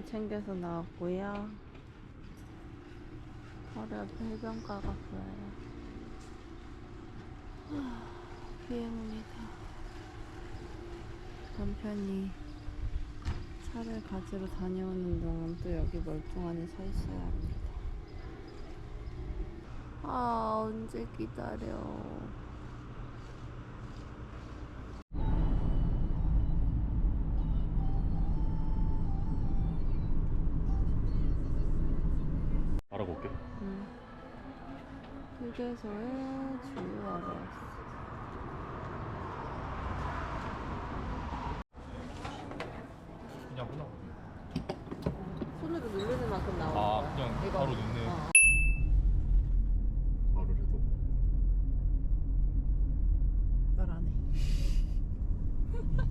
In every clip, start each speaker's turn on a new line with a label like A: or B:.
A: 챙겨서 나왔고요. 바로 옆에 해변가가 보여요. 비행입니다. 남편이 차를 가지러 다녀오는 동안 또 여기 멀뚱하니 서 있어야 합니다. 아, 언제 기다려.
B: 알아볼게.
A: 휴게소에 주유하러 왔어.
B: 그냥 하나.
A: 손으로 누르는 만큼 나오는
B: 아,
A: 거야.
B: 그냥
A: 이거.
B: 바로 넣네.
A: 어.
B: 말을 해도.
A: 말 안 해.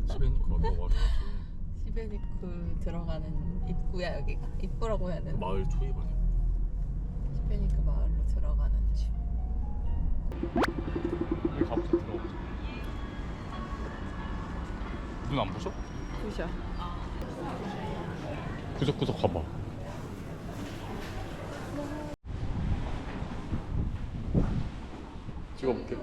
B: 집에니까 너 말해야지.
A: 시베니크 들어가는 입구야, 여기가. 입구라고 해야 되나?
B: 마을 초입 아니야?
A: 시베니크 마을로 들어가는 집.
B: 여기 가보자. 들어가보자. 눈 안 부셔?
A: 부셔.
B: 구석구석 가봐. 찍어볼게.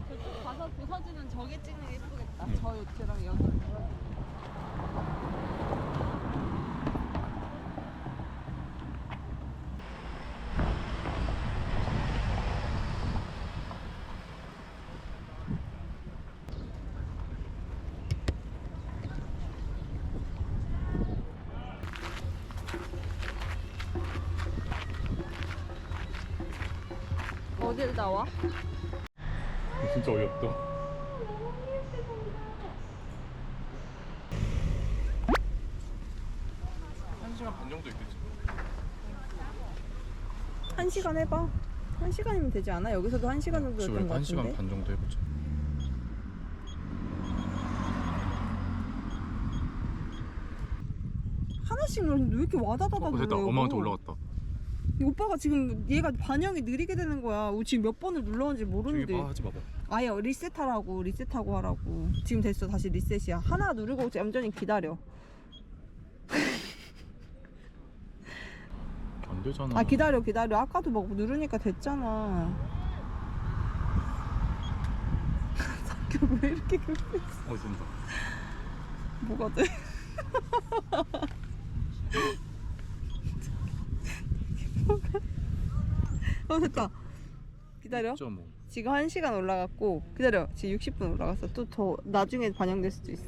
A: 저쪽 가서 부서지는 저기 찍는 게 예쁘겠다. 저 요트랑 여기. 어딜 나와?
B: 진짜 어이없다. 한 시간 반 정도 있겠지.
A: 1시간 해봐. 1시간이면 되지 않아? 여기서도 1시간 정도 됐던 것
B: 한 시간
A: 같은데?
B: 반 정도 해보자.
A: 하나씩 누르는데 왜 이렇게 와다다다 눌러?
B: 됐다. 엄마한테 올라갔다.
A: 이 오빠가 지금 얘가 반영이 느리게 되는 거야. 지금 몇 번을 눌렀는지
B: 저기
A: 모르는데.
B: 봐, 하지 마봐.
A: 아예 리셋하라고, 리셋하고 하라고. 지금 됐어. 다시 리셋이야. 하나 누르고 얌전히 기다려.
B: 안 되잖아.
A: 아, 기다려. 아까도 막 누르니까 됐잖아. 성격 왜 이렇게 급했어?
B: 된다.
A: 뭐가 돼? 됐다. 기다려.
B: 6.5.
A: 지금 1시간 올라갔고 기다려. 지금 60분 올라갔어. 또 더 나중에 반영될 수도 있어.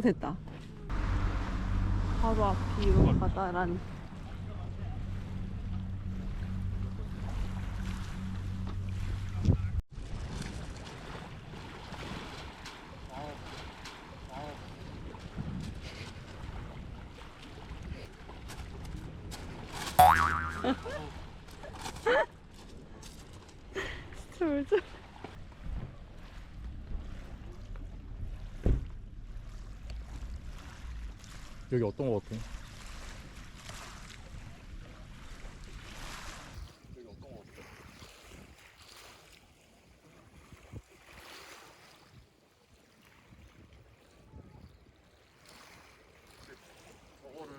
A: 됐다. 바로 앞이 요 바다란. 진짜
B: 여기 어떤 거 같아? 여기 어떤 거 같아? 저거를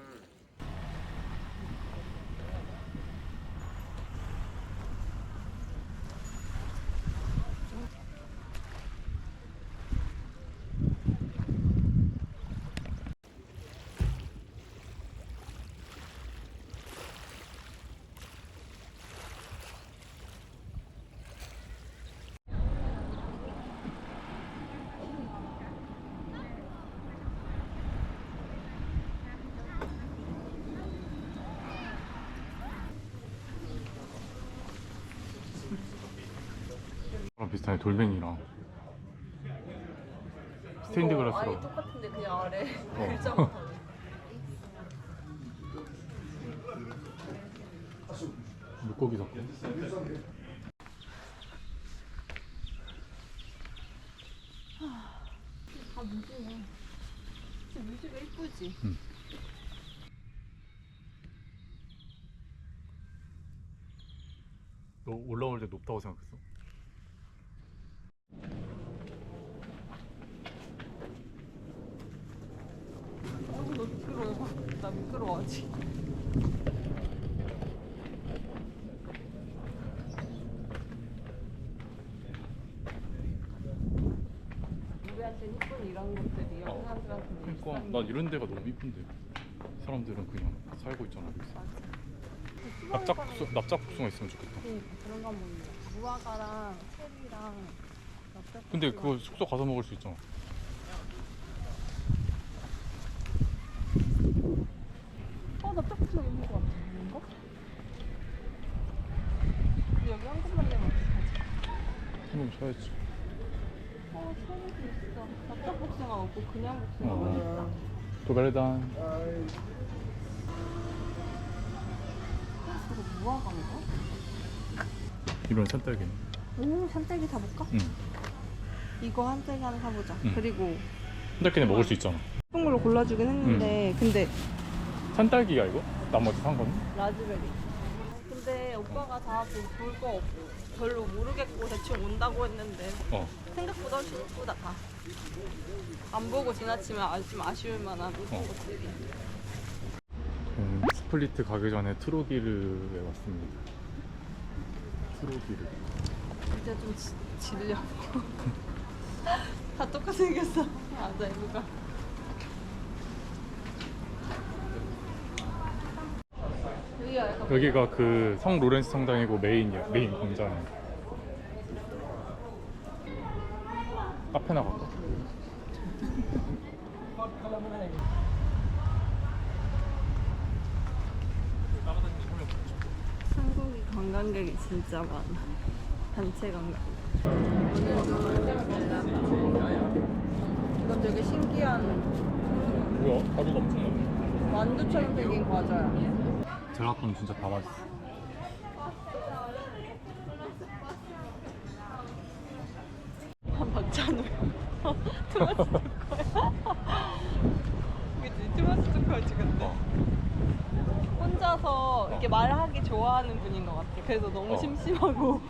B: 비슷하네. 돌멩이랑 스테인드 글라스로.
A: 똑같은데 그냥 아래
B: 글자 물고기 섞고.
A: 다 무지네. 진짜 무지가 이쁘지?
B: 응. 너 올라올 때 높다고 생각했어?
A: 너 미끄러워. 나 미끄러워하지. 우리한테 이쁜 이런 것들이 여기 사람들한테
B: 그러니까 난 이런 데가 너무 이쁜데 사람들은 그냥 살고 있잖아 여기서. 납작국수가 있으면 좋겠다.
A: 그러니까 그런 거 한번 먹자. 무화과랑 체리랑 납작국수.
B: 근데 그거 숙소 가서 먹을 수 있잖아.
A: 납작국수 있는 거 같아. 이거? 근데 여기 한국만 내면 어떡하지?
B: 한번 사야지.
A: 체리도 있어. 납작국수가 없고 그냥 국수가 맛있다.
B: 도베르단.
A: 이거 무화과인가?
B: 이런 산딸기네.
A: 오, 산딸기 사볼까?
B: 응.
A: 이거 산딸기 하나 사보자.
B: 응.
A: 그리고
B: 산딸기는 먹을 수 있잖아.
A: 예쁜 걸로 골라주긴 했는데 근데
B: 산딸기야 이거? 나머지 산 거는?
A: 라즈베리. 근데 오빠가 다 볼 거 없고 별로 모르겠고 대충 온다고 했는데
B: 어.
A: 생각보다 훨씬 예쁘다 다. 안 보고 지나치면 좀 아쉬울 만한 예쁜 것들이.
B: 스플리트 가기 전에 트로기르에 왔습니다. 트로기르.
A: 진짜 좀 질려. 다 똑같이 생겼어. 맞아 이거가.
B: 여기가 그 성 로렌스 성당이고 메인 광장이야. 카페나 갈까?
A: 한국이 관광객이 진짜 많아. 단체 관광. 이건 되게 신기한
B: 뭐야? 가루가 엄청 많네.
A: 만두처럼 생긴 과자야.
B: 젤라또는 진짜 다 맛있어.
A: 맞잖아. 토마스 초코야. 그치? 토마스 초코지 근데. 혼자서 이렇게 말하기 좋아하는 분인 것 같아. 그래서 너무 심심하고.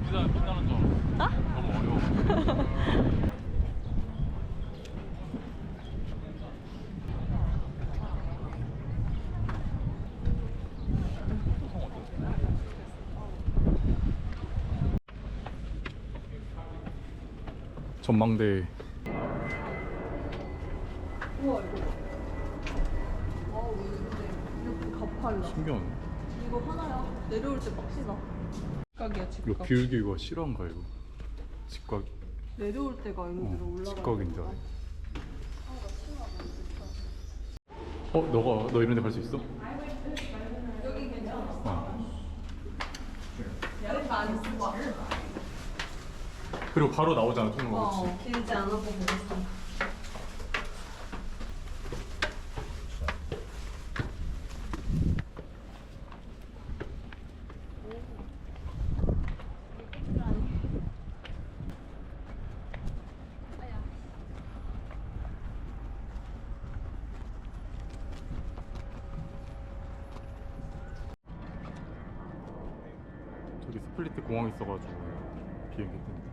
B: 피자는 줄 알아. 너무 어려워. 전망대.
A: 우와 이거. 와우 이렇게 가팔라.
B: 신기하네.
A: 이거 하나야. 내려올 때 빡시다. 직각이야
B: 이거
A: 직각.
B: 비울기 이거 실화인가 이거? 직각.
A: 내려올 때가 있는데로 올라가.
B: 직각인데. 너 이런 데 갈 수 있어?
A: 여기 괜찮아. 여기 안 쓰고.
B: 그리고 바로 나오잖아 통로가. 그치?
A: 길지 않아 보고 있어.
B: 저기 스플리트 공항 있어가지고 비행기 뜬다.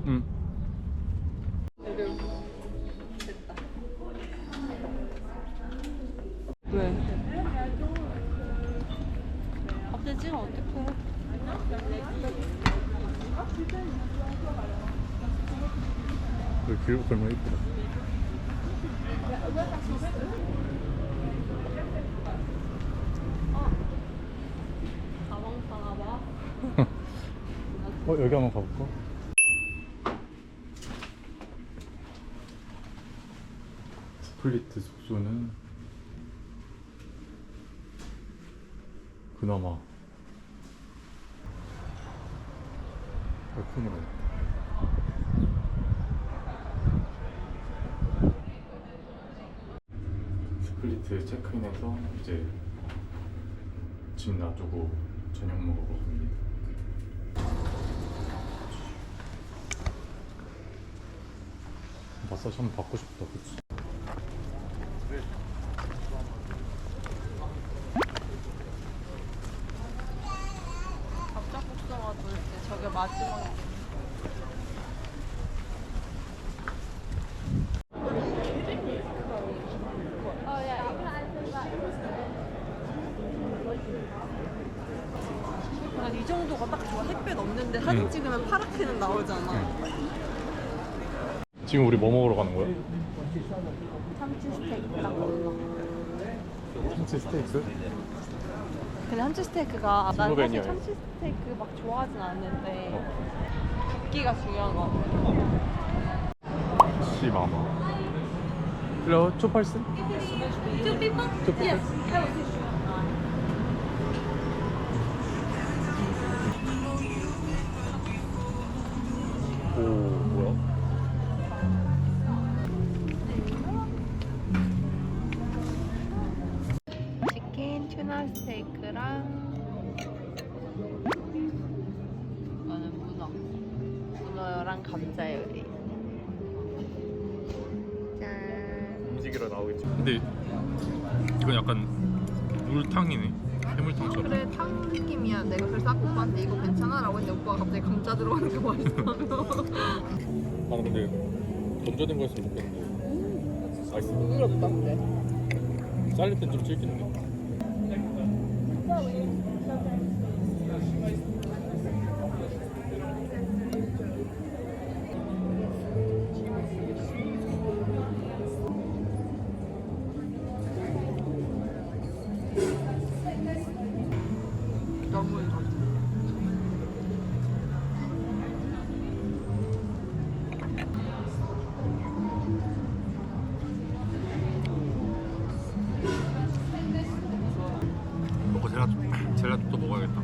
B: 응.
A: 됐다. 왜? 갑자기 찍으면 어떡해?
B: 여기 길 걸면 이쁘다.
A: 가방 사나봐.
B: 여기 한번 가볼까? 스플리트 숙소는 그나마 발코니가 있다. 스플리트 체크인해서 이제 집 놔두고 저녁 먹으러 갑니다. 마사지 한번 받고 싶다, 그치?
A: 갑작복숭아 돌 때 저게 마지막. 난 이 정도가 딱 좋아. 햇볕 없는데 사진 찍으면 파랗게는 나오잖아.
B: 지금 우리 뭐 먹으러 가는 거야?
A: 참치 스테이크랑 몰라.
B: 참치 스테이크?
A: 근데 참치 스테이크가 난 사실
B: 스무베니아에.
A: 참치 스테이크 막 좋아하진 않는데 굽기가 중요한 거 같아.
B: 시마마. Hello, two person?
A: Two people?
B: Two people.
A: Yes.
B: 오, 뭐야?
A: 치킨 튜나 스테이크랑 이거는 문어랑 감자 요리. 짠.
B: 움직이러 나오겠지. 근데 이건 약간 물탕이네. 해물탕처럼.
A: 그래 탕 느낌이야. 내가 그래서 아까 오빠한테 이거 괜찮아? 라고 했는데 오빠가 갑자기 감자 들어가는 게 맛있어.
B: 나는 근데 건조된 거였으면 좋겠는데. 맛있어.
A: 부드럽다 근데.
B: 잘릴 땐 좀 질긴데.
A: 너무 좋아.
B: 먹고 젤라또 먹어야겠다.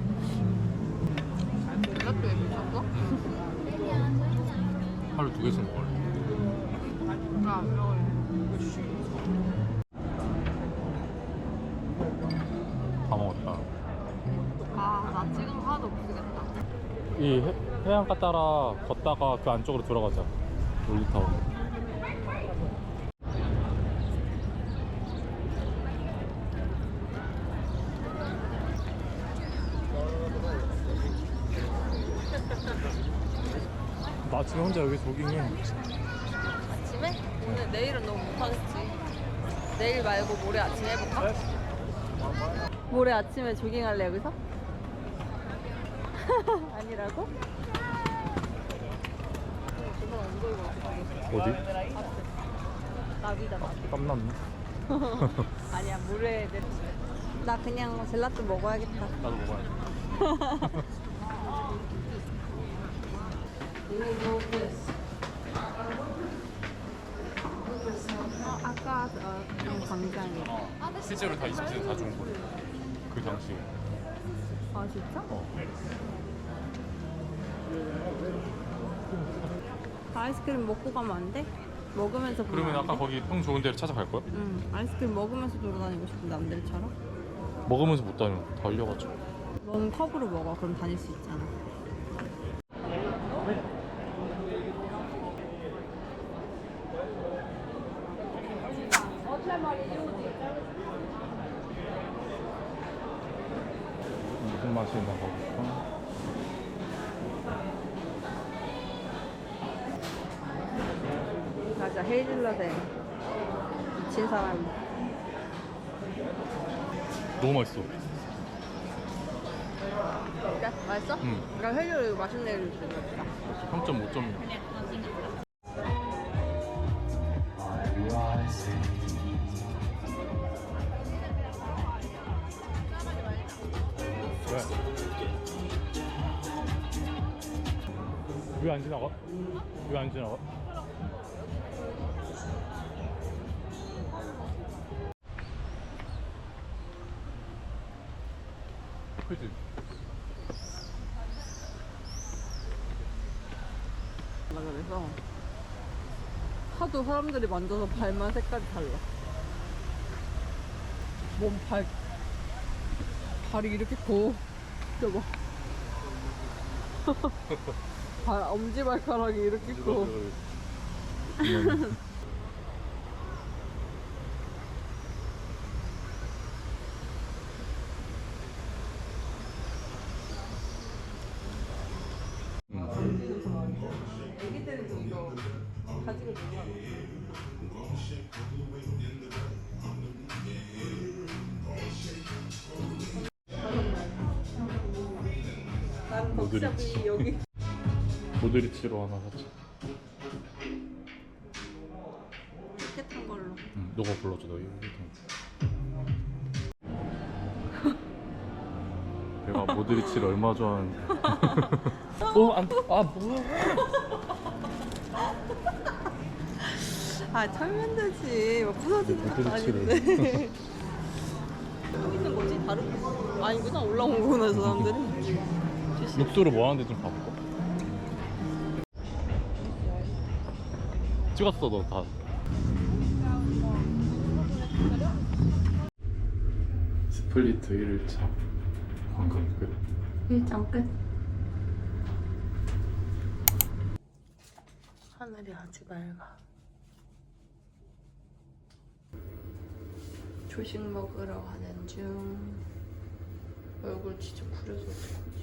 A: 젤라또에 미쳤어?
B: 하루 2개씩 먹을래.
A: 나안 먹을래.
B: 다 먹었다.
A: 나 지금 하나도 못 쓰겠다.
B: 이 해안가 따라 걷다가 그 안쪽으로 들어가자. 올리타운. 나 지금 혼자 여기 조깅해.
A: 아침에? 오늘 내일은 너무 못하겠지. 내일 말고 모레 아침에 해볼까? 모레 아침에 조깅할래 여기서? 아니라고? 저번 엉덩이가
B: 어디?
A: 나비다 나비.
B: 땀났네.
A: 아니야 모레 내일. 나 그냥 젤라또 먹어야겠다.
B: 나도 먹어야 돼.
A: 아까 광장에.
B: 실제로 다 20대 다 좋은 거야. 그 당시에.
A: 아 진짜? 아이스크림 먹고 가면 안 돼? 먹으면서 보면
B: 그러면
A: 안
B: 아까
A: 돼?
B: 거기 평 좋은 데를 찾아갈 거야?
A: 응 아이스크림 먹으면서 돌아다니고 싶은 남들처럼?
B: 먹으면서 못 다녀. 달려가지고.
A: 넌 컵으로 먹어. 그럼 다닐 수 있잖아.
B: 무슨 맛이 있나 봐볼까?
A: 맞아 헤이즐넛에 미친 사람.
B: 너무 맛있어.
A: 그래? 맛있어?
B: 응.
A: 나 헤이즐넛 맛있는 애를 주겠다.
B: 평점 5점이야. 왜 안 지나가? 왜 안 지나가? 그치?
A: 그래서 하도 사람들이 만져서 발만 색깔이 달라. 발이 이렇게 커. 저거. 엄지발가락이 이렇게 커. 애기 때는 좀 이거 가지고 놀아. 난 벅샵이 여기.
B: 모드리치로 하나 샀지.
A: 깨끗한 걸로.
B: 응, 너가 불러줘. 너 이거. 내가 모드리치를 얼마 좋아하는데. 뭐야?
A: 아, 털면 되지. 뭐 부서지는 것도
B: 모드리치를.
A: 아닌데. 또 있는 거지? 다른 거? 아니구나. 올라온 거구나, 저 사람들은.
B: 룩소를 뭐 하는데 좀 봐볼까? 찍었어 너 다. 스플리트 1일차 관광 끝.
A: 일정 끝. 하늘이 아주 맑아. 조식 먹으러 가는 중. 얼굴 진짜 구려서 어떡하지?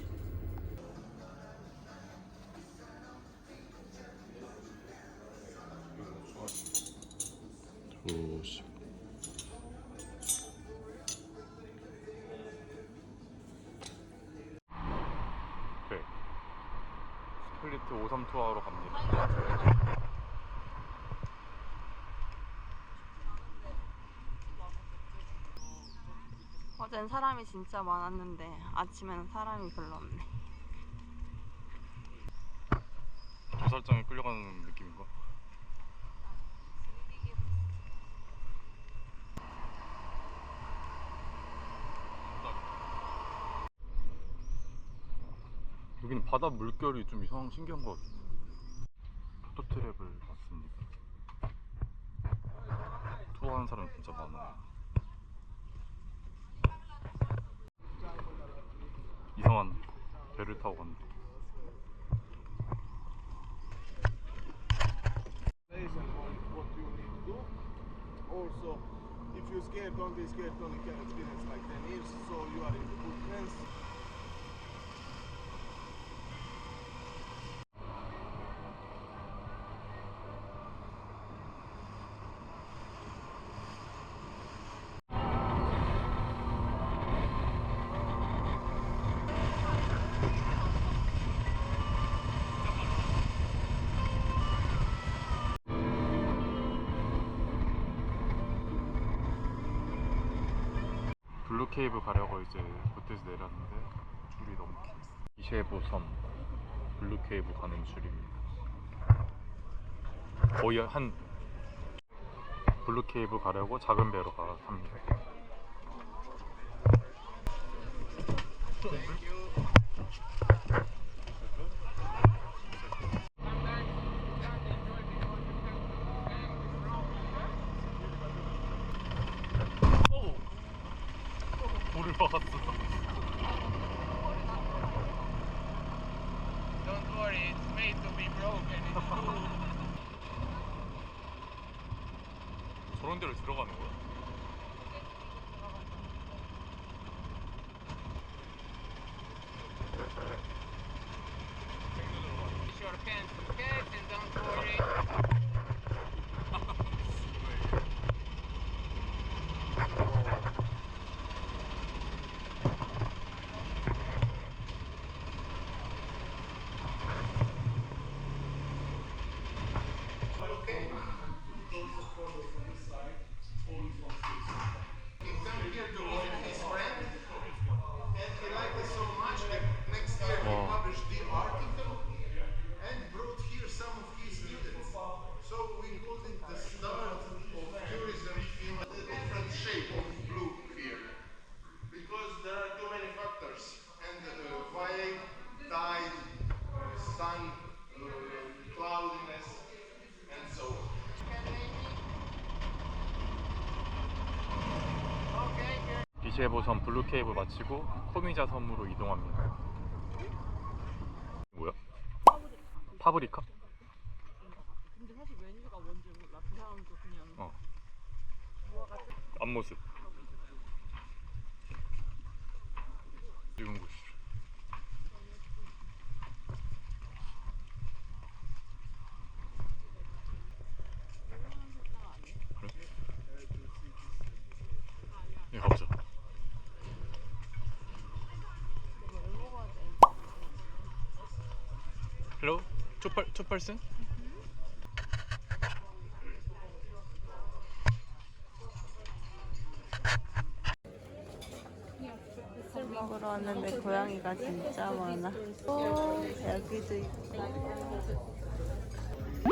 B: 조식. 네. 스플리트 53 투어하러 갑니다.
A: 어젠 사람이 진짜 많았는데 아침에는 사람이 별로 없네.
B: 도살장에 끌려가는 느낌인가? 여기는 바다 물결이 좀 신기한 것 같아요. 포토트랩을 봤습니다. 투어하는 사람 진짜 많아요. 이상한 배를 타고 갔는데.
C: What you need to do. Also, if you're scared, don't be scared. Only can experience like 10 years, so you are in the good hands.
B: 블루케이브 가려고 이제 호텔에서 내렸는데 줄이 너무 길었어. 이쉐보섬 블루케이브 가는 줄입니다. 거의 한 블루케이브 가려고 작은 배로 탑니다. 물을 박았어.
C: Don't worry, it's made to be broken.
B: 저런 데를 들어가는 거야?
C: Your hands to catch and don't worry.
B: 이시에보 섬 블루케이브 마치고 코미자 섬으로 이동합니다. 뭐야? 파브리카?
A: 근데 사실 메뉴가 뭔지 몰라. 그 사람도 그냥
B: 앞모습 찍은 곳이. 그래? 예, 가보자. Hello? Two person?
A: 술 먹으러 왔는데 고양이가 진짜 많아. 여기도 있고.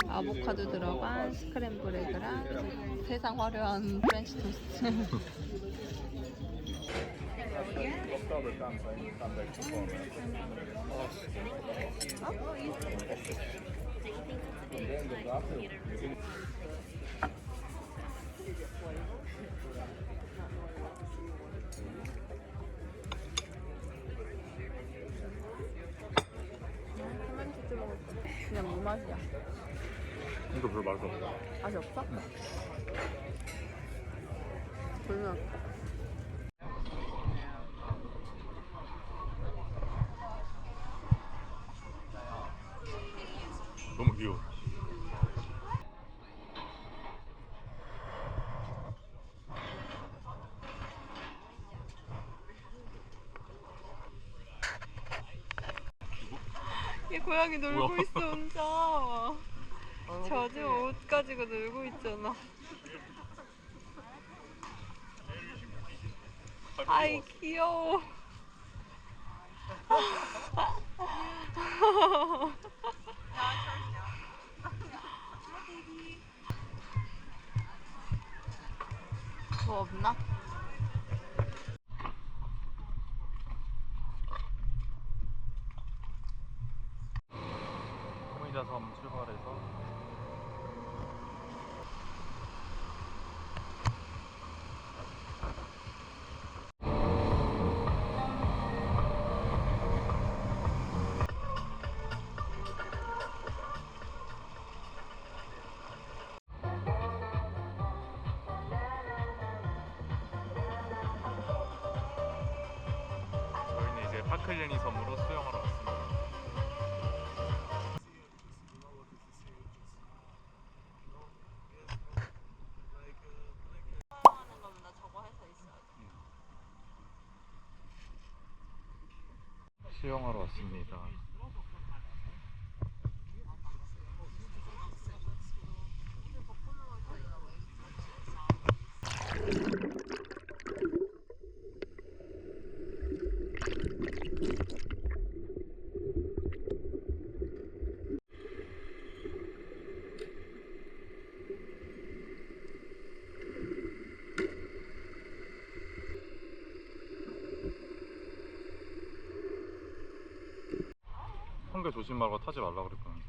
A: 아보카도 들어간 스크램블 에그랑 세상 화려한 프렌치 토스트. 그냥 물 맛이야.
B: 이거 별로 맛이 없어.
A: 맛이 없어? 불면
B: 너무 귀여워.
A: 얘 고양이 놀고
B: 뭐야?
A: 있어 혼자. 젖은 옷 가지고 놀고 있잖아. 아이 귀여워. 뭐 없나?
B: 코미자 섬 출발해서 저희는 이제 파클레니 섬으로 수영하러 왔습니다. 수영하러 왔습니다. 홍게 조심하라고 타지 말라 그랬거든.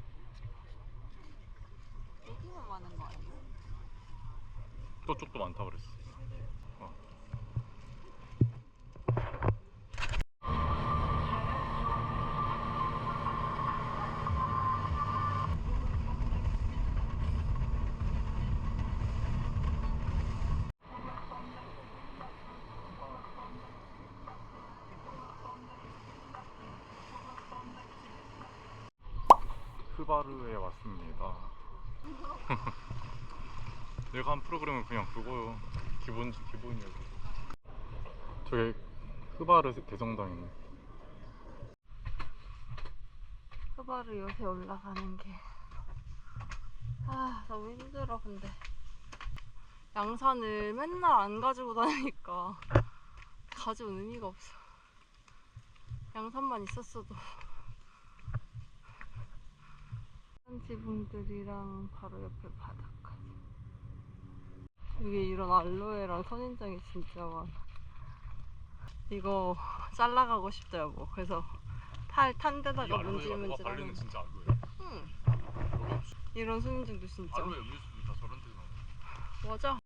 A: 애기만 많은 거 아니야?
B: 저쪽도 많다 그랬어. 흐바르에 왔습니다. 내가 한 프로그램은 그냥 그거요. 기본이에요. 저게 흐바르 대성당이네.
A: 흐바르 요새 올라가는 게 너무 힘들어. 근데 양산을 맨날 안 가지고 다니니까 가져온 의미가 없어. 양산만 있었어도. 지붕들이랑 바로 옆에 바닷가지. 여기 이런 알로에랑 선인장이 진짜 많아. 이거 잘라가고 싶다 여보. 그래서 탄 데다가 문질문질하면.
B: 진짜 알로에야?
A: 응. 이런 선인장도 진짜.
B: 알로에 음료수도 다 저런 데서 나와.
A: 맞아.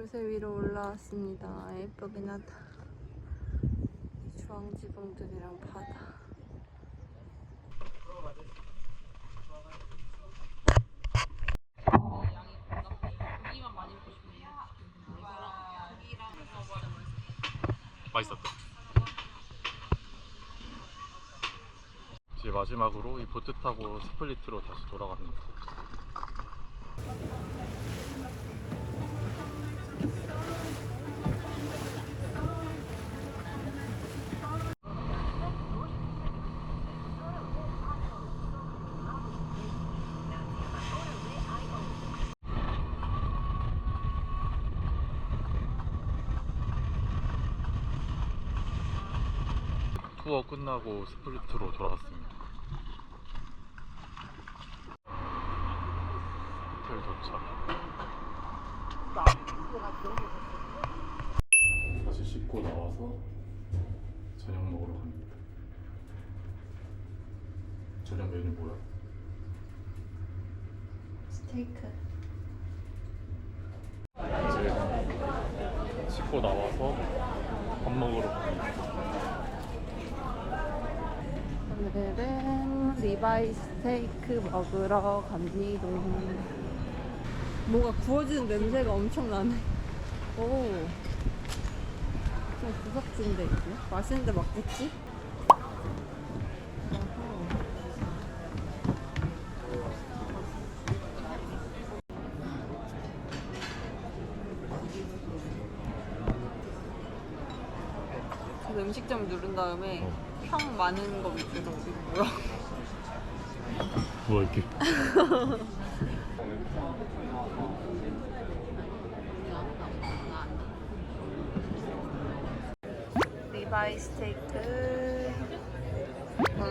A: 요새 위로 올라왔습니다. 예쁘긴 하다. 주황지붕들이랑 바다.
B: 맛있었다. 이제 마지막으로 이 보트 타고 스플리트로 다시 돌아갑니다. 투어 끝나고 스플리트로 돌아왔습니다. 호텔 도착. 다시 씻고 나와서 저녁 먹으러 갑니다. 저녁 메뉴 뭐야?
A: 스테이크.
B: 이제 씻고 나와서 밥 먹으러 갑니다.
A: 오늘은 리바이 스테이크 먹으러 갑니다. 뭐가 구워지는 냄새가 엄청 나네. 오, 좀 구석진데 이거? 맛있는데 맞겠지? 그래서 음식점 누른 다음에 평 많은 거 위주로. 이거 뭐야?
B: 뭐야 이게?
A: 리바이 스테이크.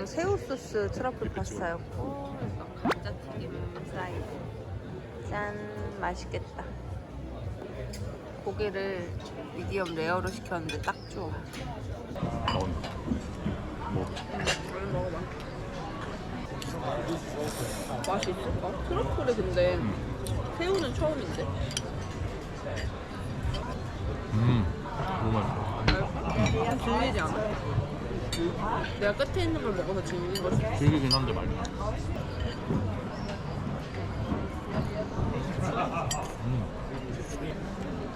A: 새우 소스 트러플 파스타였고, 감자튀김 사이드. 짠, 맛있겠다. 고기를 미디엄 레어로 시켰는데 딱 좋아.
B: 나온다. 뭐?
A: 얼른 먹어봐. 맛이 있을까? 트러플이 근데 새우는 처음인데.
B: 너무 맛있어.
A: 질리지 않아? 내가 끝에 있는 걸 먹어서 질리는 거지.
B: 질기긴 한데 맛있어.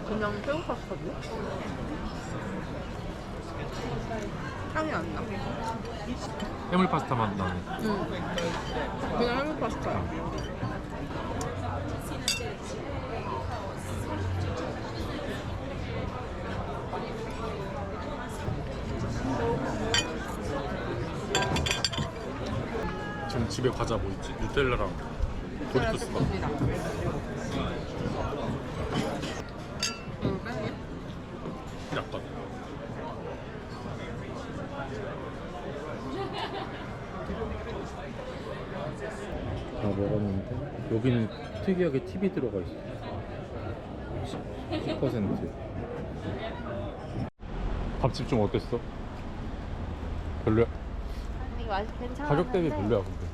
A: 그냥 새우 파스타인데? 향이 안 나.
B: 해물 파스타 맛 나네.
A: 그냥 해물 파스타야.
B: 지금 집에 과자 뭐 있지? 누텔라랑 도리토스가. 약간. 다 먹었는데 여기는 특이하게 팁이 들어가 있어. 10%. 밥집 좀 어땠어? 별로야?
A: 이거 맛이 괜찮아.
B: 가격 대비 별로야 근데.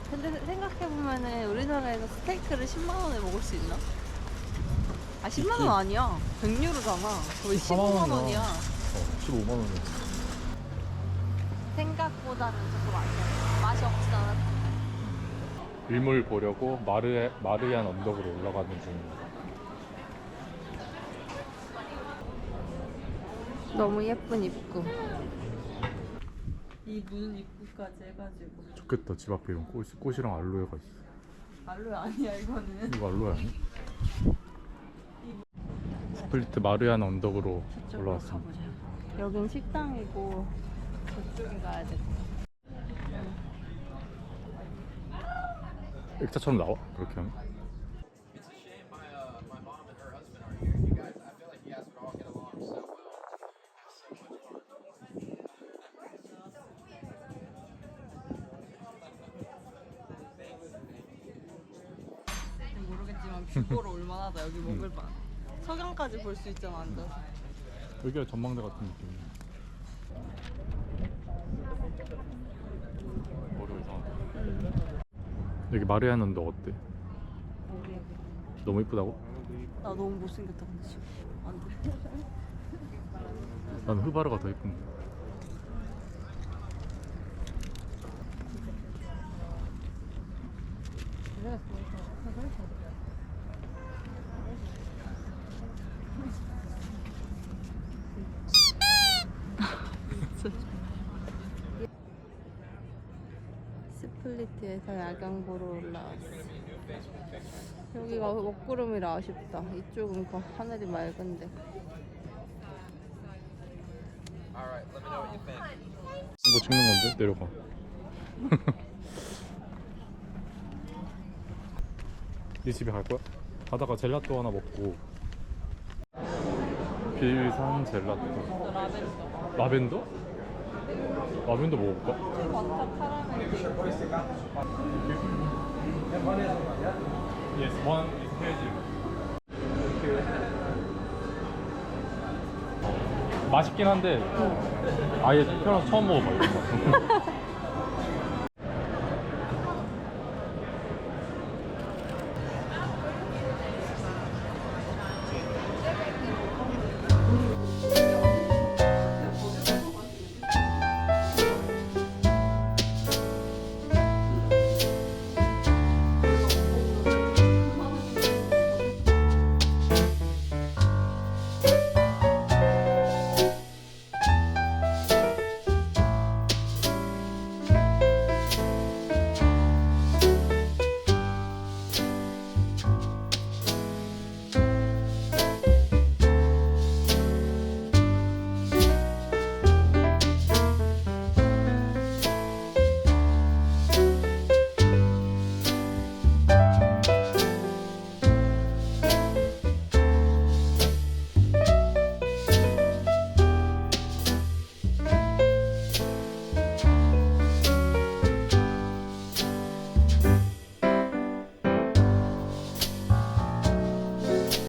A: 근데 생각해보면은 우리나라에서 스테이크를 10만원에 먹을 수 있나? 아 10만원 아니야. 100유로잖아. 거의 15만 원이야.
B: 15만 원이야.
A: 생각보다는 조금 안 돼. 맛이 없진 않았어.
B: 일몰 보려고 마르얀 언덕으로 올라가는 중입니다.
A: 너무 예쁜 입구. 이 문 입구까지 해가지고.
B: 좋겠다. 집 앞에 이런 꽃이랑 알로에가 있어.
A: 알로에 아니야 이거는.
B: 이거 알로에 아니야? 스플리트 마르얀 언덕으로 올라왔습니다.
A: 가보자. 여긴 식당이고 저쪽에 가야 돼.
B: 액자처럼 나와? 그렇게 하면?
D: It's a shame my mom and her husband aren't here. You guys, I feel like you guys would all get along so well. Have so much fun.
A: 모르겠지만 뷰보러 올만하다. 여기 먹을 만. 석양까지 볼 수 있잖아 앉아서.
B: 여기가 전망대 같은 느낌이야. 머리가 이상하다. 여기 마르얀 언덕 어때? 너무 이쁘다고?
A: 나 너무 못생겼다 근데 지금 안돼.
B: 난 흐바르가 더 예쁜데.
A: 스플리트에서 야경 보러 올라왔어. 여기가 먹구름이라 아쉽다. 이쪽은 하늘이 맑은데.
D: Alright, let me know what you think.
B: 이거 찍는 건데 내려가. 네 집에 갈 거야? 가다가 젤라또 하나 먹고. 빌산 젤라또.
A: 라벤더.
B: 라벤더? 라벤더 먹어볼까?
A: 바타 카라멜.
B: Yes, one is hazel. 맛있긴 한데 아예 태어나서 처음 먹어봐 이거.